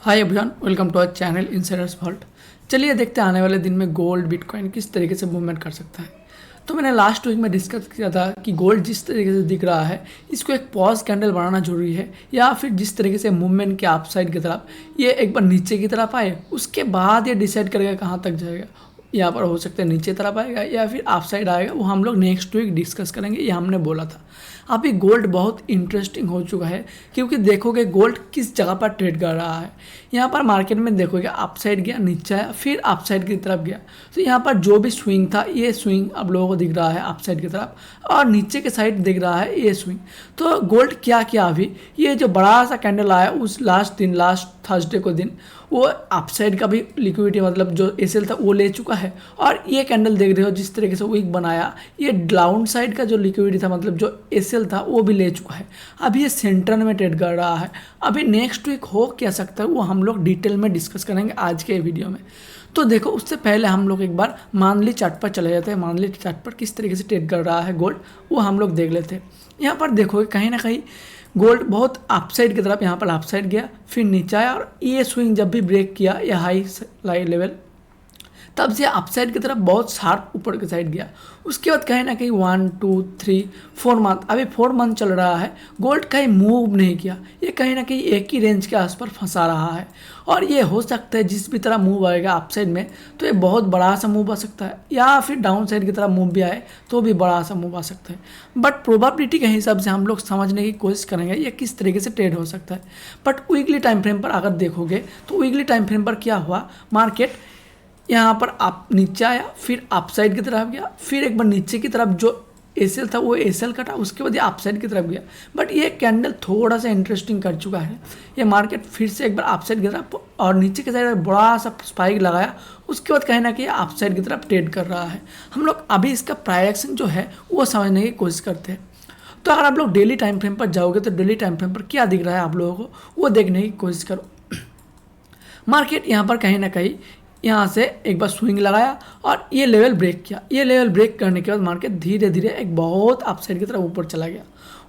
Hi everyone, welcome to our channel Insiders Vault. चलिए देखते हैं आने वाले दिन में गोल्ड बिटकॉइन किस तरीके से मूवमेंट कर सकता है। तो मैंने लास्ट वीक में डिस्कस किया था कि गोल्ड जिस तरीके से दिख रहा है इसको एक पॉज कैंडल बनाना जरूरी है, या फिर जिस तरीके से मूवमेंट के अप साइड की तरफ ये एक बार नीचे की तरफ आए उसके बाद ये डिसाइड करेगा कहाँ तक जाएगा। यहाँ पर हो सकता है नीचे तरफ आएगा या फिर अप साइड आएगा, वो हम लोग नेक्स्ट वीक डिस्कस करेंगे, ये हमने बोला था। अभी गोल्ड बहुत इंटरेस्टिंग हो चुका है क्योंकि देखोगे गोल्ड किस जगह पर ट्रेड कर रहा है। यहाँ पर मार्केट में देखोगे अप साइड गया, नीचे आया, फिर अप साइड की तरफ गया। तो यहाँ पर जो भी स्विंग था ये स्विंग अब लोगों को दिख रहा है अप साइड की तरफ, और नीचे के साइड दिख रहा है ये स्विंग। तो गोल्ड क्या किया, अभी ये जो बड़ा सा कैंडल आया उस लास्ट थर्सडे को दिन वो अपसाइड का भी लिक्विडिटी मतलब जो एसएल था वो ले चुका है, और ये कैंडल देख रहे हो जिस तरीके से वीक बनाया, ये डाउन साइड का जो लिक्विडिटी था मतलब जो एसएल था वो भी ले चुका है। अभी ये सेंटर में ट्रेड कर रहा है। अभी नेक्स्ट वीक हो क्या सकता है वो हम लोग डिटेल में डिस्कस करेंगे आज के वीडियो में। तो देखो उससे पहले हम लोग एक बार मानली चार्ट पर चले जाते हैं। मानली चार्ट पर किस तरीके से ट्रेड कर रहा है गोल्ड वो हम लोग देख लेते हैं। यहाँ पर देखोगे कहीं ना कहीं गोल्ड बहुत अपसाइड की तरफ यहाँ पर अपसाइड गया, फिर नीचे आया, और ये स्विंग जब भी ब्रेक किया ये हाई लेवल तब से अपसाइड की तरफ बहुत शार्प ऊपर की साइड गया। उसके बाद कहीं ना कहीं 1 2 3 4 मंथ, अभी 4 मंथ चल रहा है, गोल्ड कहीं मूव नहीं किया। ये कहीं ना कहीं एक ही रेंज के आसपास फंसा रहा है, और ये हो सकता है जिस भी तरह मूव आएगा अपसाइड में तो ये बहुत बड़ा सा मूव आ सकता है, या फिर डाउन साइड की तरफ मूव भी आए तो भी बड़ा सा मूव आ सकता है। बट प्रोबेबिलिटी के हिसाब से हम लोग समझने की कोशिश करेंगे ये किस तरीके से ट्रेड हो सकता है। बट वीकली टाइम फ्रेम पर अगर देखोगे तो वीकली टाइम फ्रेम पर क्या हुआ, मार्केट यहाँ पर आप नीचे आया, फिर अप साइड की तरफ गया, फिर एक बार नीचे की तरफ जो एसएल था वो एसएल कटा, उसके बाद ये अप साइड की तरफ गया। बट ये कैंडल थोड़ा सा इंटरेस्टिंग कर चुका है। ये मार्केट फिर से एक बार अप साइड की तरफ और नीचे की साइड बड़ा सा स्पाइक लगाया, उसके बाद कहीं ना कहीं अप साइड की तरफ ट्रेड कर रहा है। हम लोग अभी इसका प्राइस एक्शन जो है वो समझने की कोशिश करते हैं। तो अगर आप लोग डेली टाइम फ्रेम पर जाओगे तो डेली टाइम फ्रेम पर क्या दिख रहा है आप लोगों को वो देखने की कोशिश करो। मार्केट यहाँ पर कहीं ना कहीं यहाँ से एक बार स्विंग लगाया और ये लेवल ब्रेक किया। ये लेवल ब्रेक करने के बाद मार्केट धीरे धीरे एक बहुत अपसाइड की तरफ ऊपर चला गया।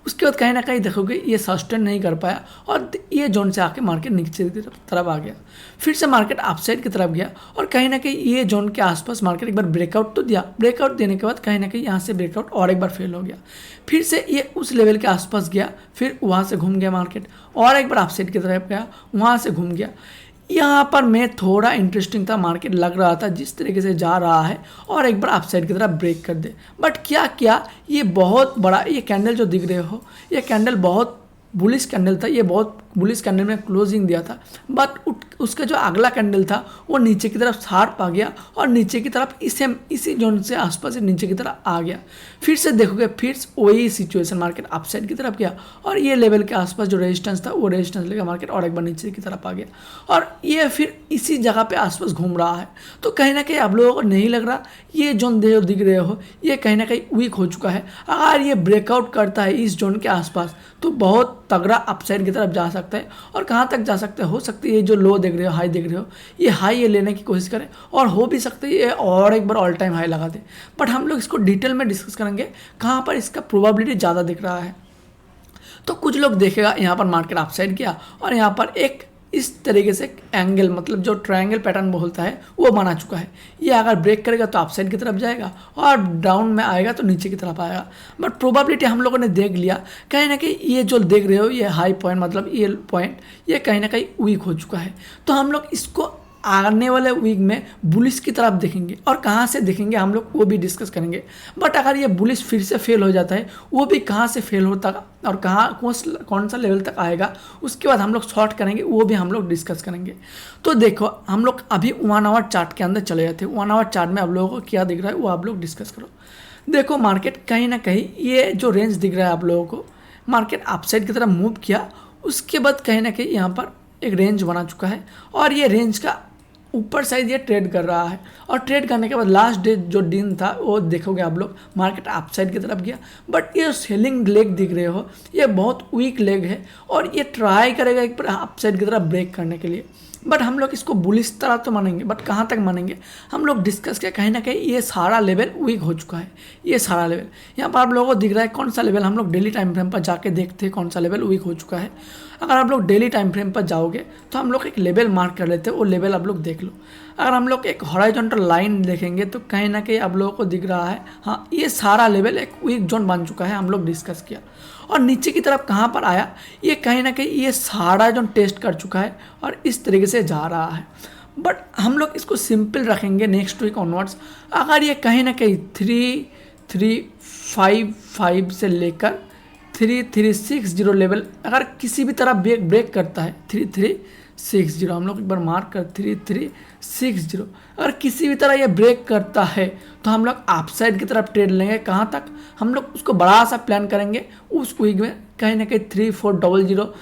उसके बाद कहीं ना कहीं देखोगे ये सस्टेन नहीं कर पाया और ये जोन से आके मार्केट नीचे की तरफ आ गया। फिर से मार्केट अपसाइड की तरफ गया और कहीं ना कहीं ये जोन के आसपास मार्केट एक बार ब्रेकआउट तो दिया। ब्रेकआउट देने के बाद कहीं ना कहीं यहाँ से ब्रेकआउट और एक बार फेल हो गया। फिर से ये उस लेवल के आसपास गया, फिर वहाँ से घूम गया मार्केट और एक बार अपसाइड की तरफ गया, वहाँ से घूम गया। यहाँ पर मैं थोड़ा इंटरेस्टिंग था, मार्केट लग रहा था जिस तरीके से जा रहा है और एक बार अपसाइड की तरफ ब्रेक कर दे। बट क्या किया, ये बहुत बड़ा ये कैंडल जो दिख रहे हो ये कैंडल बहुत बुलिश कैंडल था। ये बहुत बुलिश कैंडल में क्लोजिंग दिया था, बट उसका जो अगला कैंडल था वो नीचे की तरफ शार्प आ गया और नीचे की तरफ इसी जोन से आसपास से नीचे की तरफ आ गया। फिर से देखोगे फिर वही सिचुएशन, मार्केट अपसाइड की तरफ गया और ये लेवल के आसपास जो रेजिस्टेंस था वो रेजिस्टेंस लेकर मार्केट और एक बार नीचे की तरफ आ गया और ये फिर इसी जगह पे आसपास घूम रहा है। तो कहीं ना कहीं आप लोगों को नहीं लग रहा ये जोन दिख रहे हो ये कहीं ना कहीं वीक हो चुका है। अगर ये ब्रेकआउट करता है इस जोन के आसपास तो बहुत तगड़ा अपसाइड की तरफ जा सकता है। और कहाँ तक जा सकता है, हो सकती है ये जो लो देख रहे हो हाई देख रहे हो ये हाई ये लेने की कोशिश करें और हो भी सकता है ये और एक बार ऑल टाइम हाई लगा दे। बट हम लोग इसको डिटेल में डिस्कस करेंगे कहाँ पर इसका प्रोबेबिलिटी ज़्यादा दिख रहा है। तो कुछ लोग देखेगा यहाँ पर मार्केट अपसाइड किया और यहाँ पर एक इस तरीके से एंगल मतलब जो ट्रायंगल पैटर्न बोलता है वो बना चुका है। ये अगर ब्रेक करेगा तो अपसाइड की तरफ जाएगा और डाउन में आएगा तो नीचे की तरफ आएगा। बट प्रोबेबिलिटी हम लोगों ने देख लिया कहीं ना कहीं ये जो देख रहे हो ये हाई पॉइंट मतलब ये पॉइंट ये कहीं ना कहीं वीक हो चुका है। तो हम लोग इसको आने वाले वीक में बुलिश की तरफ देखेंगे और कहाँ से देखेंगे हम लोग वो भी डिस्कस करेंगे। बट अगर ये बुलिश फिर से फेल हो जाता है वो भी कहाँ से फेल होता और कहाँ कौन सा लेवल तक आएगा उसके बाद हम लोग शॉर्ट करेंगे वो भी हम लोग डिस्कस करेंगे। तो देखो हम लोग अभी 1 आवर चार्ट के अंदर चले जाते हैं। 1 आवर चार्ट में आप लोगों को क्या दिख रहा है वो आप लोग डिस्कस करो। देखो मार्केट कहीं ना कहीं ये जो रेंज दिख रहा है आप लोगों को, मार्केट अपसाइड की तरफ मूव किया, उसके बाद कहीं ना कहीं यहाँ पर एक रेंज बना चुका है और ये रेंज का ऊपर साइड ये ट्रेड कर रहा है। और ट्रेड करने के बाद लास्ट डे जो दिन था वो देखोगे आप लोग मार्केट अपसाइड की तरफ गया। बट ये सेलिंग लेग दिख रहे हो ये बहुत वीक लेग है और ये ट्राई करेगा एक बार अपसाइड की तरफ ब्रेक करने के लिए। बट हम लोग इसको बुलिश तरह तो मानेंगे, बट कहाँ तक मानेंगे, हम लोग डिस्कस किया कहीं ना कहीं ये सारा लेवल वीक हो चुका है। ये सारा लेवल यहाँ पर आप लोगों को दिख रहा है, कौन सा लेवल हम लोग डेली टाइम फ्रेम पर जाके देखते हैं कौन सा लेवल वीक हो चुका है। अगर आप लोग डेली टाइम फ्रेम पर जाओगे तो हम लोग एक लेवल मार्क कर लेते हैं, वो लेवल आप लोग देख लो। अगर हम लोग एक हॉरिजॉन्टल लाइन देखेंगे तो कहीं ना कहीं आप लोगों को दिख रहा है, हाँ ये सारा लेवल एक वीक जोन बन चुका है, हम लोग डिस्कस किया। और नीचे की तरफ कहाँ पर आया, ये कहीं ना कहीं ये सारा जोन टेस्ट कर चुका है और इस तरीके से जा रहा है। बट हम लोग इसको सिंपल रखेंगे नेक्स्ट वीक ऑनवर्ड्स। अगर ये कहीं ना कहीं 3355 से लेकर 3360 लेवल अगर किसी भी तरह ब्रेक करता है, 3360 हम लोग एक बार मार्क कर 3360 अगर किसी भी तरह ये ब्रेक करता है तो हम लोग अपसाइड की तरफ ट्रेड लेंगे। कहाँ तक, हम लोग उसको बड़ा सा प्लान करेंगे उस वीक में, कहीं ना कहीं 3400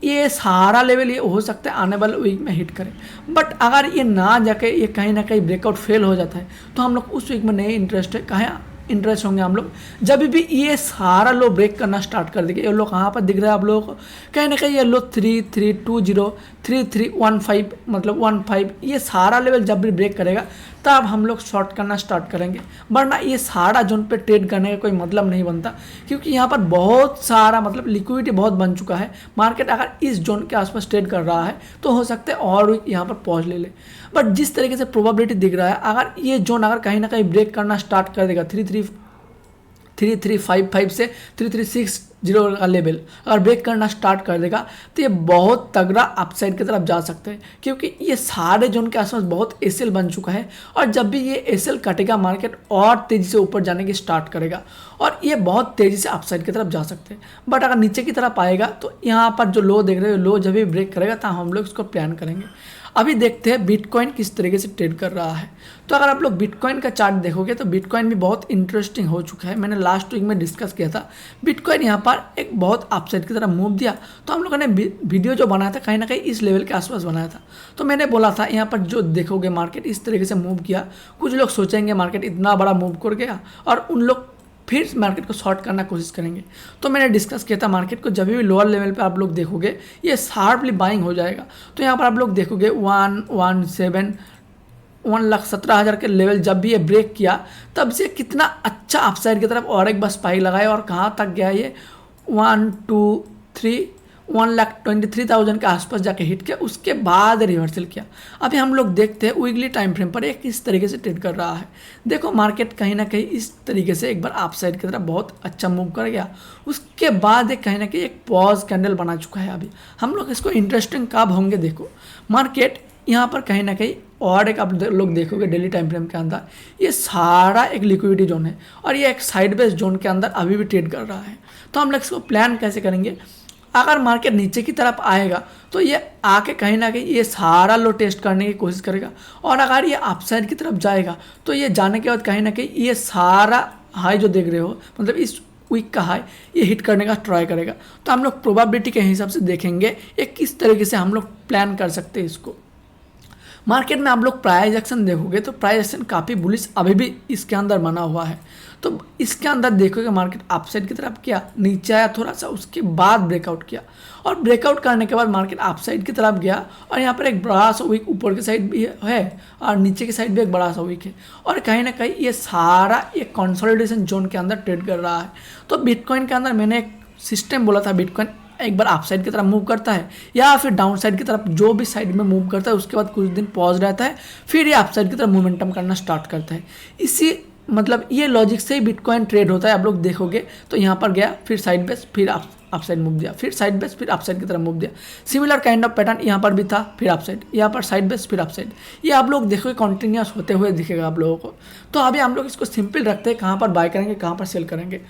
ये सारा लेवल ये हो सकता है आने वाले वीक में हिट करें। बट अगर ये ना जाके ये कहीं ना कहीं ब्रेकआउट फेल हो जाता है तो हम लोग उस वीक में नहीं इंटरेस्ट है। कहाँ इंटरेस्ट होंगे हम लोग, जब भी ये सारा लो ब्रेक करना स्टार्ट कर देंगे। ये लो कहाँ पर दिख रहा है आप लोगों को, कहीं ना कहीं ये लो 3320 3315 मतलब 15 ये सारा लेवल जब भी ब्रेक करेगा तब हम लोग शॉर्ट करना स्टार्ट करेंगे। वरना ये सारा जोन पे ट्रेड करने का कोई मतलब नहीं बनता, क्योंकि यहाँ पर बहुत सारा मतलब लिक्विडिटी बहुत बन चुका है। मार्केट अगर इस जोन के आसपास ट्रेड कर रहा है तो हो सकता है और वीक यहाँ पर पॉज ले ले। बट जिस तरीके से प्रोबेबिलिटी दिख रहा है, अगर ये जोन अगर कहीं ना कहीं ब्रेक करना स्टार्ट कर देगा 3355 से 3360 का लेवल अगर ब्रेक करना स्टार्ट कर देगा तो ये बहुत तगड़ा अपसाइड की तरफ जा सकते हैं, क्योंकि ये सारे जोन के आसपास बहुत एसएल बन चुका है। और जब भी ये एसएल कटेगा मार्केट और तेज़ी से ऊपर जाने की स्टार्ट करेगा और ये बहुत तेज़ी से अपसाइड की तरफ जा सकते हैं। बट अगर नीचे की तरफ आएगा तो यहाँ पर जो लो देख रहे हो, लो जब भी ब्रेक करेगा तो हम लोग इसको प्लान करेंगे। अभी देखते हैं बिटकॉइन किस तरीके से ट्रेड कर रहा है। तो अगर आप लोग बिटकॉइन का चार्ट देखोगे तो बिटकॉइन भी बहुत इंटरेस्टिंग हो चुका है। मैंने लास्ट वीक में डिस्कस किया था, बिटकॉइन यहाँ पर एक बहुत अपसाइड की तरफ मूव दिया तो हम लोगों ने वीडियो जो बनाया था कहीं ना कहीं इस लेवल के आसपास बनाया था। तो मैंने बोला था यहाँ पर जो देखोगे मार्केट इस तरीके से मूव किया, कुछ लोग सोचेंगे मार्केट इतना बड़ा मूव कर गया और उन लोग फिर मार्केट को शॉर्ट करना कोशिश करेंगे। तो मैंने डिस्कस किया था मार्केट को जब भी लोअर लेवल पे आप लोग देखोगे ये शार्पली बाइंग हो जाएगा। तो यहाँ पर आप लोग देखोगे 1,17,000 के लेवल जब भी ये ब्रेक किया तब से कितना अच्छा अपसाइड की तरफ और एक बार स्पाइक लगाया और कहाँ तक गया ये 1,23,000 के आसपास जाके हिट किया, उसके बाद रिवर्सल किया। अभी हम लोग देखते हैं वीकली टाइम फ्रेम पर ये किस तरीके से ट्रेड कर रहा है। देखो मार्केट कहीं ना कहीं इस तरीके से एक बार अपसाइड की तरफ बहुत अच्छा मूव कर गया, उसके बाद एक कहीं ना कहीं एक पॉज कैंडल बना चुका है। अभी हम लोग इसको इंटरेस्टिंग कब होंगे, देखो मार्केट यहाँ पर कहीं ना कहीं और एक आप लोग देखोगे डेली टाइम फ्रेम के अंदर ये सारा एक लिक्विडिटी जोन है और ये एक साइड बेस जोन के अंदर अभी भी ट्रेड कर रहा है। तो हम लोग इसको प्लान कैसे करेंगे, अगर मार्केट नीचे की तरफ आएगा तो ये आके कहीं ना कहीं ये सारा लो टेस्ट करने की कोशिश करेगा और अगर ये अपसाइड की तरफ जाएगा तो ये जाने के बाद कहीं ना कहीं ये सारा हाई जो देख रहे हो मतलब इस वीक का हाई ये हिट करने का ट्राई करेगा। तो हम लोग प्रोबेबिलिटी के हिसाब से देखेंगे ये किस तरीके से हम लोग प्लान कर सकते हैं इसको। मार्केट में आप लोग प्राइस एक्शन देखोगे तो प्राइस एक्शन काफ़ी बुलिश अभी भी इसके अंदर बना हुआ है। तो इसके अंदर देखोगे मार्केट अपसाइड की तरफ किया, नीचे आया थोड़ा सा, उसके बाद ब्रेकआउट किया और ब्रेकआउट करने के बाद मार्केट अपसाइड की तरफ गया और यहाँ पर एक बड़ा सा वीक ऊपर की साइड भी है और नीचे की साइड भी एक बड़ा सा वीक है और कहीं ना कहीं ये सारा एक कंसोलिडेशन जोन के अंदर ट्रेड कर रहा है। तो बिटकॉइन के अंदर मैंने एक सिस्टम बोला था, बिटकॉइन एक बार अपसाइड की तरफ मूव करता है या फिर डाउन साइड की तरफ, जो भी साइड में मूव करता है उसके बाद कुछ दिन पॉज रहता है, फिर ये अपसाइड की तरफ मोमेंटम करना स्टार्ट करता है। इसी मतलब ये लॉजिक से ही बिटकॉइन ट्रेड होता है। आप लोग देखोगे तो यहाँ पर गया, फिर साइड बेस, फिर अपसाइड मूव दिया, फिर साइड बेस, फिर अपसाइड की तरफ मूव दिया। सिमिलर काइंड ऑफ पैटर्न यहाँ पर भी था, फिर अपसाइड, यहाँ पर साइड बेस, फिर अपसाइड। ये आप लोग देखोगे कंटिन्यूस होते हुए दिखेगा आप लोगों को। तो अभी हम लोग इसको सिंपल रखते हैं, कहाँ पर बाय करेंगे कहाँ पर सेल करेंगे।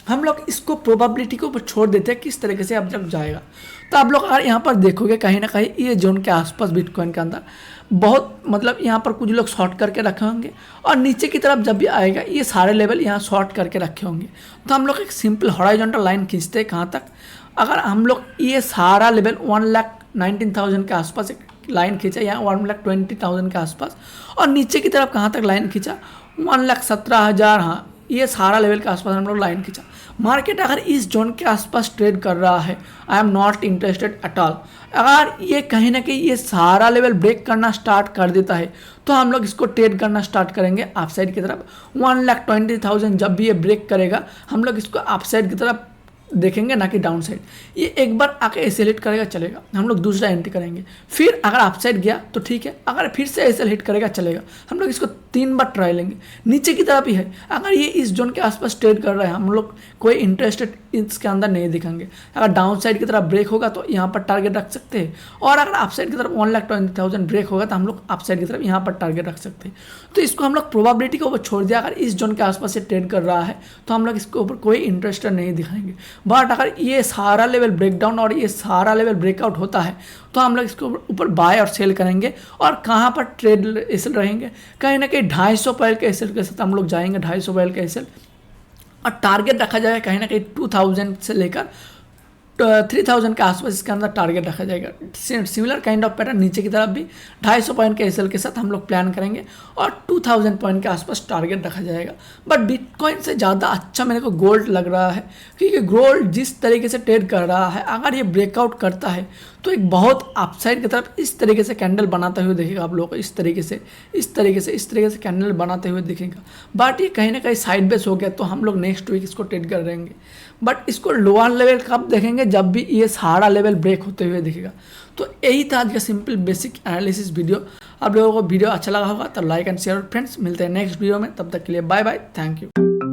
हम लोग इसको प्रोबेबिलिटी के ऊपर छोड़ देते हैं किस तरीके से अब जब जाएगा। तो आप लोग अगर यहाँ पर देखोगे कहीं ना कहीं ये जोन के आसपास बिटकॉइन के अंदर बहुत मतलब यहाँ पर कुछ लोग शॉर्ट करके रखे होंगे और नीचे की तरफ जब भी आएगा ये सारे लेवल यहाँ शॉर्ट करके रखे होंगे। तो हम लोग एक सिंपल हॉरिजॉन्टल लाइन खींचते हैं कहाँ तक, अगर हम लोग ये सारा लेवल 1,19,000 के आसपास एक लाइन खींचा, यहाँ 1,20,000 के आसपास और नीचे की तरफ कहाँ तक लाइन खींचा 1,17,000, हाँ ये सारा लेवल के आसपास हम लोग लाइन खींचा। मार्केट अगर इस जोन के आसपास ट्रेड कर रहा है, I am not interested at all. अगर ये कहीं ना कहीं ये सारा लेवल ब्रेक करना स्टार्ट कर देता है तो हम लोग इसको ट्रेड करना स्टार्ट करेंगे अपसाइड की तरफ। 1,20,000 जब भी ये ब्रेक करेगा हम लोग इसको अपसाइड की तरफ देखेंगे, ना कि डाउन साइड। ये एक बार आके ऐसे हिट करेगा चलेगा, हम लोग दूसरा एंट्री करेंगे। फिर अगर अपसाइड गया तो ठीक है, अगर फिर से ऐसे हिट करेगा चलेगा, हम लोग इसको 3 बार ट्राई लेंगे। नीचे की तरफ ही है, अगर ये इस जोन के आसपास ट्रेड कर रहा है हम लोग कोई इंटरेस्टेड इसके अंदर नहीं दिखाएंगे। अगर डाउन साइड की तरफ ब्रेक होगा तो यहाँ पर टारगेट रख सकते हैं, और अगर अपसाइड की तरफ 1,20,000 ब्रेक होगा तो हम लोग अपसाइड की तरफ यहाँ पर टारगेट रख सकते हैं। तो इसको हम लोग प्रोबेबिलिटी के ऊपर छोड़ दिया। अगर इस जोन के आसपास से ट्रेड कर रहा है तो हम लोग इसके ऊपर कोई इंटरेस्ट नहीं दिखाएंगे। बट अगर ये सारा लेवल ब्रेकडाउन और ये सारा लेवल ब्रेकआउट होता है तो हम लोग इसके ऊपर बाय और सेल करेंगे। और कहाँ पर ट्रेड एसएल रहेंगे, कहीं ना कहीं 250 पॉइंट के एसएल के साथ हम लोग जाएंगे, 250 पॉइंट के एसएल, और टारगेट रखा जाएगा कहीं ना कहीं 2000 से लेकर 3000 के आसपास इसके अंदर टारगेट रखा जाएगा। सिमिलर काइंड ऑफ पैटर्न नीचे की तरफ भी 250 पॉइंट के एसएल के साथ हम लोग प्लान करेंगे और 2000 पॉइंट के आसपास टारगेट रखा जाएगा। बट बिटकॉइन से ज़्यादा अच्छा मेरे को गोल्ड लग रहा है, क्योंकि गोल्ड जिस तरीके से ट्रेड कर रहा है अगर ये ब्रेकआउट करता है तो एक बहुत अपसाइड की तरफ इस तरीके से कैंडल बनाते हुए दिखेगा आप लोगों को। इस तरीके से कैंडल बनाते हुए दिखेगा। बट ये कहीं ना कहीं साइड बेस हो गया तो हम लोग नेक्स्ट वीक इसको ट्रेड कर रहेंगे। बट इसको लोअर लेवल कब देखेंगे, जब भी ये सारा लेवल ब्रेक होते हुए दिखेगा। तो यही था आज का सिंपल बेसिक एनालिसिस वीडियो। आप लोगों को वीडियो अच्छा लगा होगा तो लाइक एंड शेयर। फ्रेंड्स मिलते हैं नेक्स्ट वीडियो में, तब तक के लिए बाय बाय, थैंक यू।